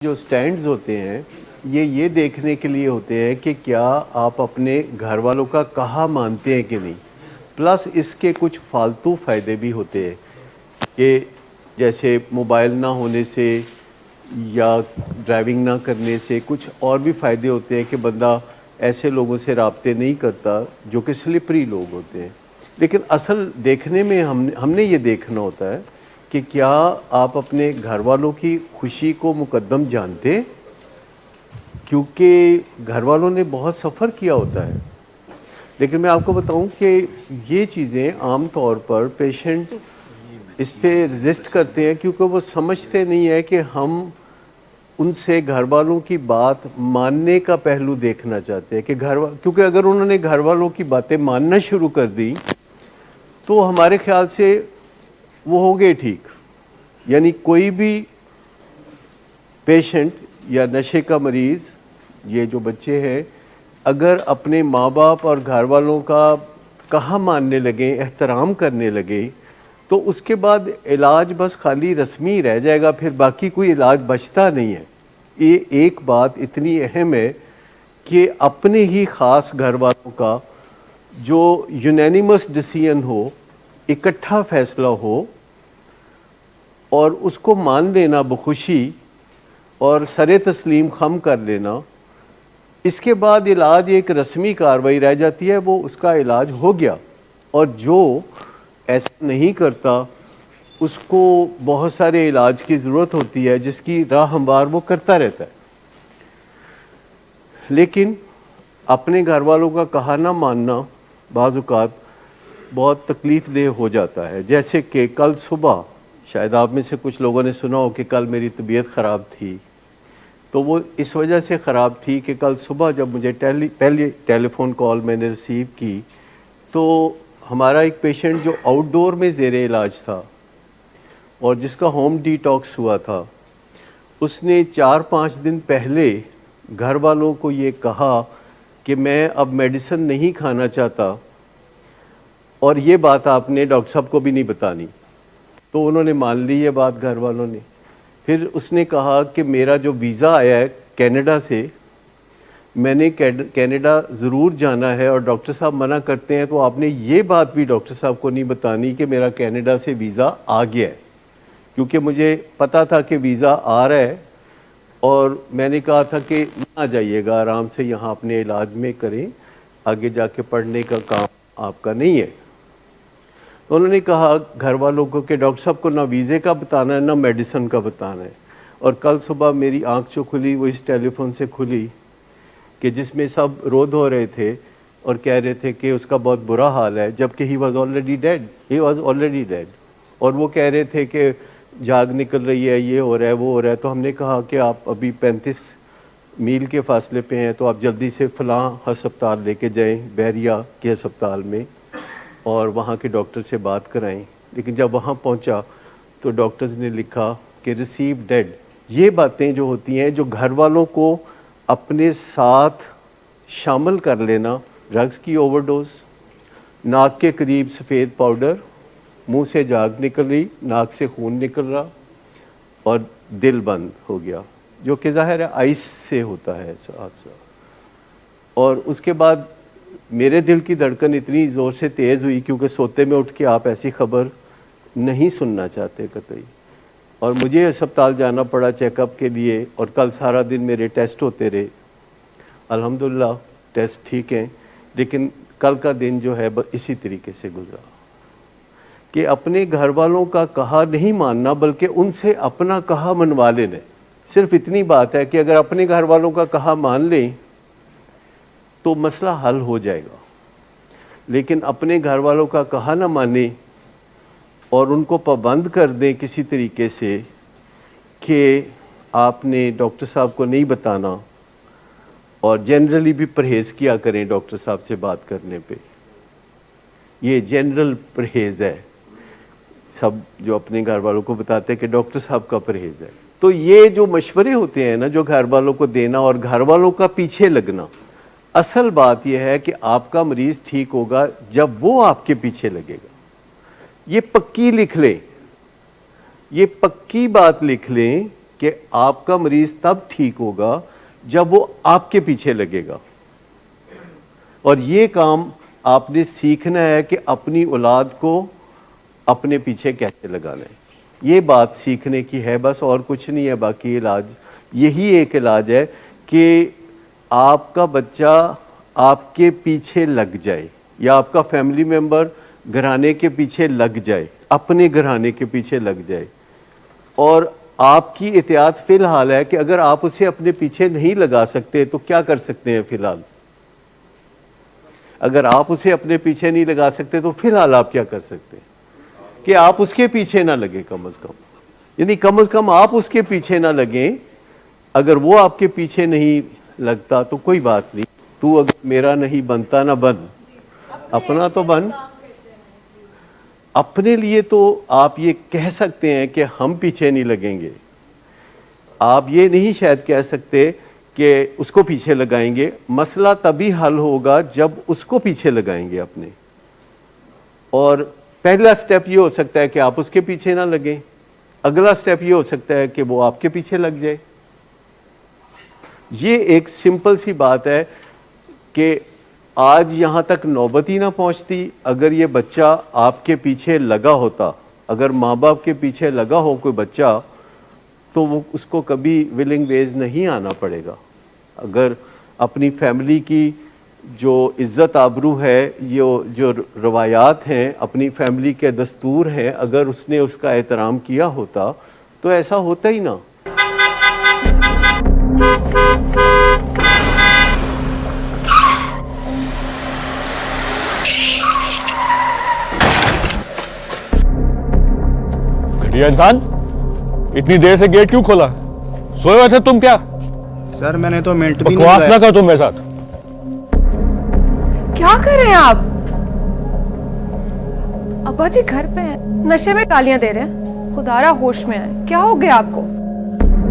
جو سٹینڈز ہوتے ہیں یہ دیکھنے کے لیے ہوتے ہیں کہ کیا آپ اپنے گھر والوں کا کہا مانتے ہیں کہ نہیں. پلس اس کے کچھ فالتو فائدے بھی ہوتے ہیں کہ جیسے موبائل نہ ہونے سے یا ڈرائیونگ نہ کرنے سے کچھ اور بھی فائدے ہوتے ہیں کہ بندہ ایسے لوگوں سے رابطے نہیں کرتا جو کہ سلپری لوگ ہوتے ہیں. لیکن اصل دیکھنے میں ہم نے یہ دیکھنا ہوتا ہے کہ کیا آپ اپنے گھر والوں کی خوشی کو مقدم جانتے، کیونکہ گھر والوں نے بہت سفر کیا ہوتا ہے. لیکن میں آپ کو بتاؤں کہ یہ چیزیں عام طور پر پیشنٹ اس پہ رزسٹ کرتے ہیں کیونکہ وہ سمجھتے نہیں ہے کہ ہم ان سے گھر والوں کی بات ماننے کا پہلو دیکھنا چاہتے ہیں کہ کیونکہ اگر انہوں نے گھر والوں کی باتیں ماننا شروع کر دی تو ہمارے خیال سے وہ ہو گئے ٹھیک. یعنی کوئی بھی پیشنٹ یا نشے کا مریض، یہ جو بچے ہیں، اگر اپنے ماں باپ اور گھر والوں کا کہا ماننے لگیں، احترام کرنے لگے، تو اس کے بعد علاج بس خالی رسمی رہ جائے گا، پھر باقی کوئی علاج بچتا نہیں ہے. یہ ایک بات اتنی اہم ہے کہ اپنے ہی خاص گھر والوں کا جو یونینیمس ڈیسیژن ہو، اکٹھا فیصلہ ہو اور اس کو مان لینا بخوشی اور سر تسلیم خم کر لینا، اس کے بعد علاج ایک رسمی کارروائی رہ جاتی ہے، وہ اس کا علاج ہو گیا. اور جو ایسا نہیں کرتا اس کو بہت سارے علاج کی ضرورت ہوتی ہے جس کی راہ ہموار وہ کرتا رہتا ہے. لیکن اپنے گھر والوں کا کہا نہ ماننا بعض اوقات بہت تکلیف دہ ہو جاتا ہے. جیسے کہ کل صبح، شاید آپ میں سے کچھ لوگوں نے سنا ہو کہ کل میری طبیعت خراب تھی، تو وہ اس وجہ سے خراب تھی کہ کل صبح جب مجھے پہلی ٹیلی فون کال میں نے ریسیو کی تو ہمارا ایک پیشنٹ جو آؤٹ ڈور میں زیر علاج تھا اور جس کا ہوم ڈی ٹاکس ہوا تھا، اس نے 4-5 دن پہلے گھر والوں کو یہ کہا کہ میں اب میڈیسن نہیں کھانا چاہتا اور یہ بات آپ نے ڈاکٹر صاحب کو بھی نہیں بتانی. تو انہوں نے مان لی یہ بات گھر والوں نے. پھر اس نے کہا کہ میرا جو ویزا آیا ہے کینیڈا سے، میں نے کینیڈا ضرور جانا ہے اور ڈاکٹر صاحب منع کرتے ہیں، تو آپ نے یہ بات بھی ڈاکٹر صاحب کو نہیں بتانی کہ میرا کینیڈا سے ویزا آ گیا ہے. کیونکہ مجھے پتا تھا کہ ویزا آ رہا ہے اور میں نے کہا تھا کہ نہ جائیے گا، آرام سے یہاں اپنے علاج میں کریں، آگے جا کے پڑھنے کا کام آپ کا نہیں ہے. تو انہوں نے کہا گھر والوں کو کہ ڈاکٹر صاحب کو نہ ویزے کا بتانا ہے نہ میڈیسن کا بتانا ہے. اور کل صبح میری آنکھ جو کھلی وہ اس ٹیلی فون سے کھلی کہ جس میں سب رو دھو رہے تھے اور کہہ رہے تھے کہ اس کا بہت برا حال ہے، جبکہ ہی واز آلریڈی ڈیڈ. اور وہ کہہ رہے تھے کہ جاگ نکل رہی ہے، یہ ہو رہا ہے، وہ ہو رہا ہے. تو ہم نے کہا کہ آپ ابھی 35 میل کے فاصلے پہ ہیں، تو آپ جلدی سے فلاں ہسپتال لے کے جائیں، بحریہ کے ہسپتال میں، اور وہاں کے ڈاکٹر سے بات کرائیں. لیکن جب وہاں پہنچا تو ڈاکٹرز نے لکھا کہ ریسیو ڈیڈ. یہ باتیں جو ہوتی ہیں، جو گھر والوں کو اپنے ساتھ شامل کر لینا، ڈرگز کی اوور ڈوز، ناک کے قریب سفید پاؤڈر، منہ سے جاگ نکل رہی، ناک سے خون نکل رہا اور دل بند ہو گیا، جو کہ ظاہر ہے آئس سے ہوتا ہے حادثہ. اور اس کے بعد میرے دل کی دھڑکن اتنی زور سے تیز ہوئی کیونکہ سوتے میں اٹھ کے آپ ایسی خبر نہیں سننا چاہتے قطعی. اور مجھے اسپتال جانا پڑا چیک اپ کے لیے، اور کل سارا دن میرے ٹیسٹ ہوتے رہے. الحمدللہ ٹیسٹ ٹھیک ہیں، لیکن کل کا دن جو ہے اسی طریقے سے گزرا کہ اپنے گھر والوں کا کہا نہیں ماننا بلکہ ان سے اپنا کہا منوا لینا. صرف اتنی بات ہے کہ اگر اپنے گھر والوں کا کہا مان لیں تو مسئلہ حل ہو جائے گا. لیکن اپنے گھر والوں کا کہا نہ مانیں اور ان کو پابند کر دیں کسی طریقے سے کہ آپ نے ڈاکٹر صاحب کو نہیں بتانا، اور جنرلی بھی پرہیز کیا کریں ڈاکٹر صاحب سے بات کرنے پہ. یہ جنرل پرہیز ہے، سب جو اپنے گھر والوں کو بتاتے ہیں کہ ڈاکٹر صاحب کا پرہیز ہے. تو یہ جو مشورے ہوتے ہیں نا، جو گھر والوں کو دینا اور گھر والوں کا پیچھے لگنا، اصل بات یہ ہے کہ آپ کا مریض ٹھیک ہوگا جب وہ آپ کے پیچھے لگے گا. یہ پکی لکھ لیں، یہ پکی بات لکھ لیں کہ آپ کا مریض تب ٹھیک ہوگا جب وہ آپ کے پیچھے لگے گا. اور یہ کام آپ نے سیکھنا ہے کہ اپنی اولاد کو اپنے پیچھے کیسے لگانا ہے. یہ بات سیکھنے کی ہے بس، اور کچھ نہیں ہے. باقی علاج یہی ایک علاج ہے کہ آپ کا بچہ آپ کے پیچھے لگ جائے، یا آپ کا فیملی ممبر گھرانے کے پیچھے لگ جائے، اپنے گھرانے کے پیچھے لگ جائے. اور آپ کی احتیاط فی الحال ہے کہ اگر آپ اسے اپنے پیچھے نہیں لگا سکتے تو کیا کر سکتے ہیں فی الحال؟ اگر آپ اسے اپنے پیچھے نہیں لگا سکتے تو فی الحال آپ کیا کر سکتے ہیں کہ آپ اس کے پیچھے نہ لگیں کم از کم. یعنی کم از کم آپ اس کے پیچھے نہ لگیں. اگر وہ آپ کے پیچھے نہیں لگتا تو کوئی بات نہیں، تو اگر میرا نہیں بنتا نہ بن، اپنا تو بن. اپنے لیے تو آپ یہ کہہ سکتے ہیں کہ ہم پیچھے نہیں لگیں گے. آپ یہ نہیں شاید کہہ سکتے کہ اس کو پیچھے لگائیں گے. مسئلہ تبھی حل ہوگا جب اس کو پیچھے لگائیں گے اپنے. اور پہلا سٹیپ یہ ہو سکتا ہے کہ آپ اس کے پیچھے نہ لگیں. اگلا سٹیپ یہ ہو سکتا ہے کہ وہ آپ کے پیچھے لگ جائے. یہ ایک سمپل سی بات ہے کہ آج یہاں تک نوبت ہی نہ پہنچتی اگر یہ بچہ آپ کے پیچھے لگا ہوتا. اگر ماں باپ کے پیچھے لگا ہو کوئی بچہ تو وہ اس کو کبھی ولنگ ویز نہیں آنا پڑے گا. اگر اپنی فیملی کی جو عزت آبرو ہے، یہ جو روایات ہیں، اپنی فیملی کے دستور ہیں، اگر اس نے اس کا احترام کیا ہوتا تو ایسا ہوتا ہی نہ. گھٹیا انسان، اتنی دیر سے گیٹ کیوں کھولا؟ سوئے ہوئے تھے تم کیا؟ سر میں نے تو منٹ بھی بکواس نہ کر تم میرے ساتھ. کیا کر رہے ہیں آپ؟ ابا جی گھر پہ ہیں، نشے میں گالیاں دے رہے ہیں. خدارا ہوش میں آئے. کیا ہو گیا آپ کو؟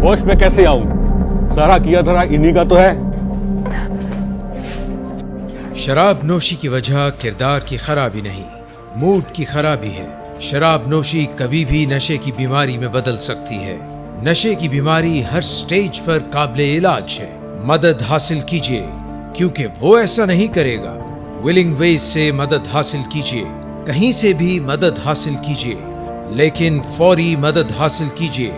ہوش میں کیسے آؤں؟ سارا کیا دھرا انہی کا تو ہے. شراب نوشی کی وجہ کردار کی خرابی نہیں، موڈ کی خرابی ہے. شراب نوشی کبھی بھی نشے کی بیماری میں بدل سکتی ہے. نشے کی بیماری ہر سٹیج پر قابل علاج ہے. مدد حاصل کیجیے کیونکہ وہ ایسا نہیں کرے گا. ولنگ ویز سے مدد حاصل کیجیے، کہیں سے بھی مدد حاصل کیجیے، لیکن فوری مدد حاصل کیجیے.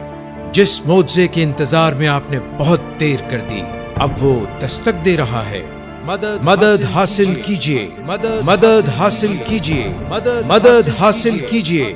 جس معجزے کے انتظار میں آپ نے بہت دیر کر دی اب وہ دستک دے رہا ہے. مدد حاصل کیجیے، مدد حاصل کیجیے، مدد حاصل کیجیے.